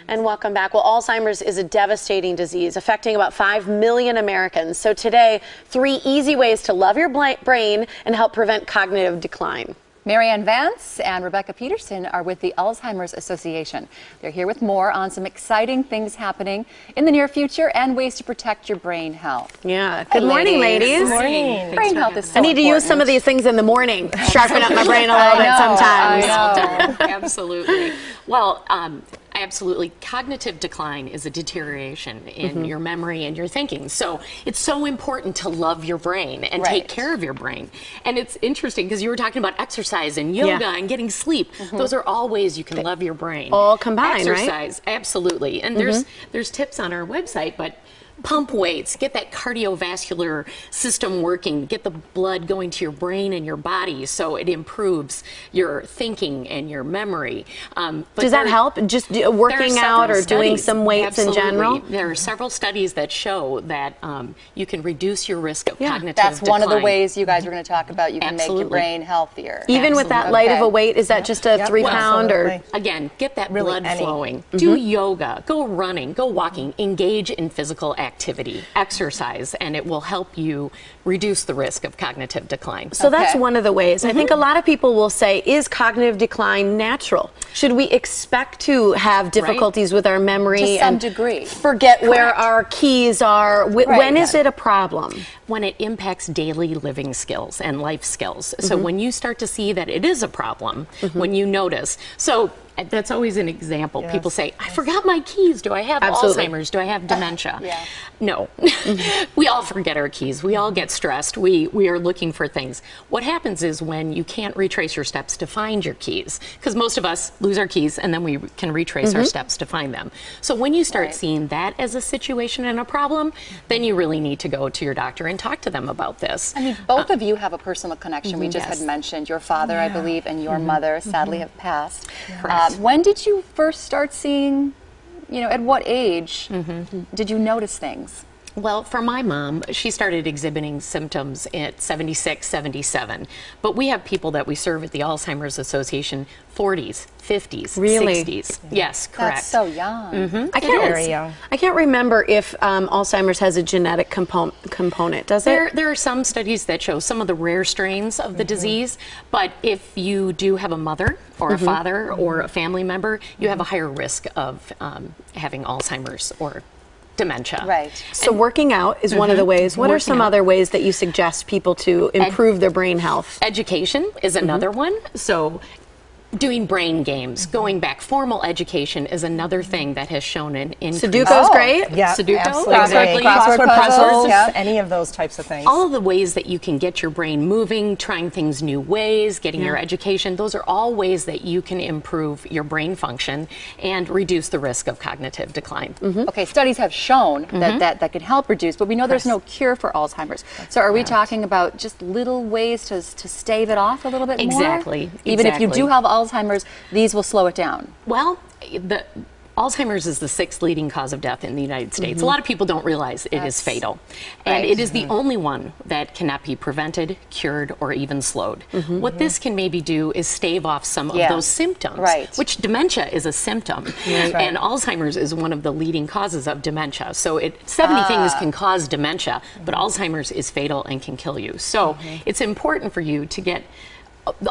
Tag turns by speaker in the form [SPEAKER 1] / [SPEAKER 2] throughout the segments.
[SPEAKER 1] And welcome back. Well, Alzheimer's is a devastating disease affecting about 5 million Americans. So today, 3 easy ways to love your brain and help prevent cognitive decline.
[SPEAKER 2] Marianne Vance and Rebecca Peterson are with the Alzheimer's Association. They're here with more on some exciting things happening in the near future and ways to protect your brain health.
[SPEAKER 1] Yeah. Good morning, ladies.
[SPEAKER 2] Good morning. Brain health is so
[SPEAKER 1] I need to use some of these things in the morning. Sharpen up my brain a little bit sometimes.
[SPEAKER 2] I know.
[SPEAKER 3] Absolutely. Well, absolutely. Cognitive decline is a deterioration in your memory and your thinking. So it's so important to love your brain and take care of your brain. And it's interesting because you were talking about exercise and yoga and getting sleep. Those are all ways you can love your brain.
[SPEAKER 1] All combined,
[SPEAKER 3] exercise, absolutely. And there's tips on our website, but pump weights, get that cardiovascular system working, get the blood going to your brain and your body so it improves your thinking and your memory.
[SPEAKER 1] Does that help? Just working out or doing some weights in general?
[SPEAKER 3] There are several studies that show that you can reduce your risk of cognitive
[SPEAKER 2] That's
[SPEAKER 3] decline.
[SPEAKER 2] one of the ways you guys are going to talk about. You can make your brain healthier.
[SPEAKER 1] Even with that light of a weight, is that just a 3-pound or?
[SPEAKER 3] Again, get that blood flowing. Do yoga, go running, go walking, engage in physical activity, exercise, and it will help you reduce the risk of cognitive decline.
[SPEAKER 1] So that's one of the ways. I think a lot of people will say, is cognitive decline natural? Should we expect to have difficulties with our memory
[SPEAKER 2] to some degree?
[SPEAKER 1] Forget where our keys are? When is it a problem?
[SPEAKER 3] When it impacts daily living skills and life skills. So when you start to see that it is a problem, when you notice. So that's always an example. People say, I forgot my keys. Do I have Alzheimer's? Do I have dementia? No. We all forget our keys. We all get stressed. We are looking for things. What happens is when you can't retrace your steps to find your keys, because most of us lose our keys and then we can retrace our steps to find them. So when you start seeing that as a situation and a problem, then you really need to go to your doctor and talk to them about this.
[SPEAKER 2] I mean, both of you have a personal connection. We just had mentioned your father, I believe, and your mother sadly have passed. When did you first start seeing, at what age did you notice things?
[SPEAKER 3] Well, for my mom, she started exhibiting symptoms at 76, 77. But we have people that we serve at the Alzheimer's Association, 40s, 50s, 60s. Yes, correct.
[SPEAKER 2] That's so young.
[SPEAKER 1] I can't remember if Alzheimer's has a genetic component, does it?
[SPEAKER 3] There are some studies that show some of the rare strains of the disease, but if you do have a mother or a father or a family member, you have a higher risk of having Alzheimer's or dementia.
[SPEAKER 2] Right.
[SPEAKER 1] So working out is one of the ways. What are some other ways that you suggest people to improve their brain health?
[SPEAKER 3] Education is another one. So doing brain games, going back, formal education is another thing that has shown an increase.
[SPEAKER 1] Sudoku's great.
[SPEAKER 4] Yeah,
[SPEAKER 3] Sudoku,
[SPEAKER 4] absolutely. Crossword puzzles, any of those types of things.
[SPEAKER 3] All of the ways that you can get your brain moving, trying things new ways, getting your education, those are all ways that you can improve your brain function and reduce the risk of cognitive decline.
[SPEAKER 2] Okay, studies have shown that can help reduce, but we know there's no cure for Alzheimer's. So are we talking about just little ways to stave it off a little bit more?
[SPEAKER 3] Exactly.
[SPEAKER 2] Even if you do have Alzheimer's, these will slow it down.
[SPEAKER 3] Well, Alzheimer's is the 6th leading cause of death in the United States. A lot of people don't realize it is fatal. And it is the only one that cannot be prevented, cured, or even slowed. What this can maybe do is stave off some of those symptoms, which dementia is a symptom. And Alzheimer's is one of the leading causes of dementia. So 70 things can cause dementia, but Alzheimer's is fatal and can kill you. So it's important for you to get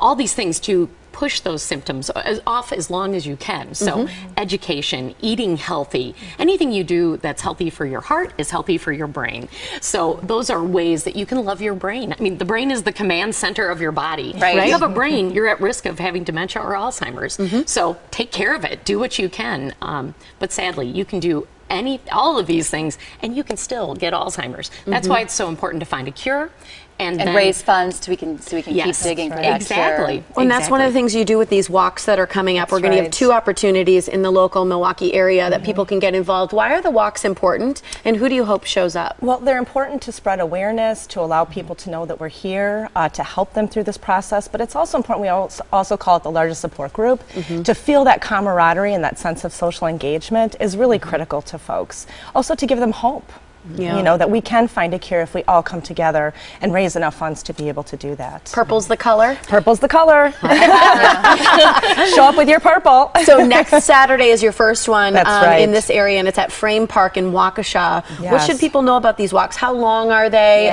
[SPEAKER 3] all these things to push those symptoms off as long as you can. So education, eating healthy, anything you do that's healthy for your heart is healthy for your brain. So those are ways that you can love your brain. I mean, the brain is the command center of your body. If you have a brain, you're at risk of having dementia or Alzheimer's. So take care of it, do what you can. But sadly, you can do all of these things and you can still get Alzheimer's. That's why it's so important to find a cure and raise funds so we can keep digging for that cure.
[SPEAKER 1] And that's one of the things you do with these walks that are coming up. We're going to have 2 opportunities in the local Milwaukee area that people can get involved. Why are the walks important and who do you hope shows up?
[SPEAKER 4] Well, they're important to spread awareness, to allow people to know that we're here, to help them through this process, but it's also important, we also call it the largest support group, to feel that camaraderie and that sense of social engagement is really critical to folks. Also to give them hope. you know, that we can find a cure if we all come together and raise enough funds to be able to do that.
[SPEAKER 1] Purple's the color?
[SPEAKER 4] Purple's the color. Show up with your purple.
[SPEAKER 1] So next Saturday is your first one
[SPEAKER 4] right.
[SPEAKER 1] in this area, and it's at Frame Park in Waukesha.
[SPEAKER 4] Yes.
[SPEAKER 1] What should people know about these walks? How long are they,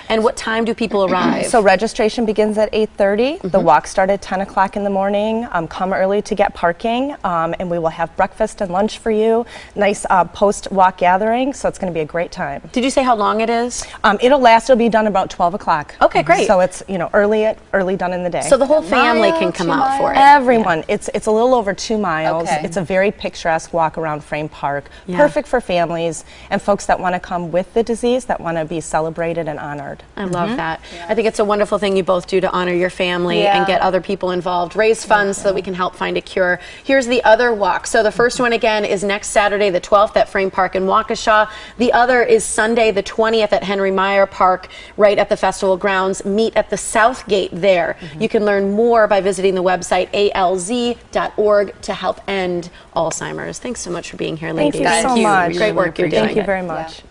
[SPEAKER 1] and what time do people arrive?
[SPEAKER 4] So registration begins at 8:30. The walk start at 10 o'clock in the morning. Come early to get parking, and we will have breakfast and lunch for you. Nice post-walk gathering, so it's going to be a great time.
[SPEAKER 1] Did you say how long it is?
[SPEAKER 4] It'll be done about 12 o'clock.
[SPEAKER 1] Okay, great.
[SPEAKER 4] So it's, you know, early done in the day.
[SPEAKER 1] So the whole family can come out for it.
[SPEAKER 4] Everyone. It's a little over 2 miles.
[SPEAKER 2] Okay.
[SPEAKER 4] It's a very picturesque walk around Frame Park. Perfect for families and folks that want to come with the disease, that want to be celebrated and honored.
[SPEAKER 1] I love that. I think it's a wonderful thing you both do to honor your family and get other people involved, raise funds so that we can help find a cure. Here's the other walk. So the first one again is next Saturday the 12th at Frame Park in Waukesha. The other is Sunday the 20th at Henry Maier Park, right at the festival grounds. Meet at the South Gate there. You can learn more by visiting the website alz.org to help end Alzheimer's. Thanks so much for being here, ladies.
[SPEAKER 4] Thank you so much.
[SPEAKER 1] Great work you're doing.
[SPEAKER 4] Thank you very much.